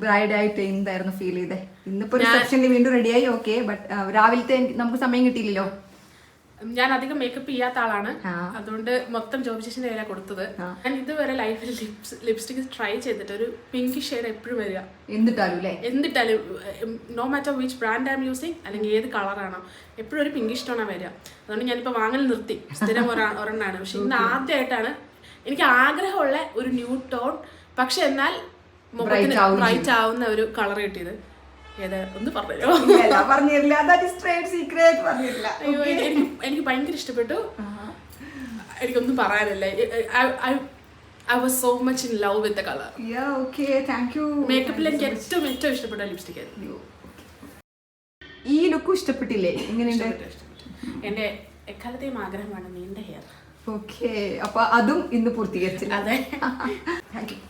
Bride ആയിട്ട് എന്തായിരുന്നു feel ചെയ്തേ? ഇന്നിപ്പോ റിസപ്ഷനിൽ വീണ്ടും റെഡിയായി, ഓക്കെ. ബട്ട് രാവിലത്തെ നമുക്ക് സമയം കിട്ടിയില്ലല്ലോ. ഞാൻ അധികം മേക്കപ്പ് ചെയ്യാത്ത ആളാണ്, അതുകൊണ്ട് മൊത്തം ജോബി ചേച്ചിന്റെ കയ്യിലാണ് കൊടുത്തത്. ഞാൻ ഇതുവരെ ലൈഫിൽ ലിപ്സ്റ്റിക് ട്രൈ ചെയ്തിട്ട് ഒരു പിങ്ക് ഷെയ്ഡ് എപ്പോഴും വരിക, എന്നിട്ടാലും no matter which brand I am using അല്ലെങ്കിൽ ഏത് കളറാണോ, എപ്പോഴും ഒരു പിങ്കിഷ് ടോണാണ് വരിക. അതുകൊണ്ട് ഞാനിപ്പോൾ വാങ്ങൽ നിർത്തി, സ്ഥിരം ഒരെണ്ണമാണ്. പക്ഷെ ഇന്ന് ആദ്യമായിട്ടാണ് എനിക്ക് ആഗ്രഹമുള്ള ഒരു ന്യൂ ടോൺ പക്ഷെ എന്നാൽ ബ്രൈറ്റ് ആവുന്ന ഒരു കളർ കിട്ടിയത്. ഏതാ ഒന്ന് പറഞ്ഞോ? എനിക്ക് ഭയങ്കര ഇഷ്ടപ്പെട്ടു. എനിക്കൊന്നും പറയാനില്ല. I was so much in love with the color. Yeah, okay, thank you. മേക്കപ്പിൽ എനിക്ക് ഏറ്റവും ഇഷ്ടപ്പെട്ട ലിപ്സ്റ്റിക് ആയിരുന്നു. ഈ ലുക്കും ഇഷ്ടപ്പെട്ടില്ലേ? എങ്ങനെയുണ്ട്? എന്റെ എക്കാലത്തെയും ആഗ്രഹമാണ് നീണ്ട ഹെയർ. ഓക്കെ, അപ്പൊ അതും ഇന്ന് പൂർത്തീകരിച്ചു. അതെ, താങ്ക് യു.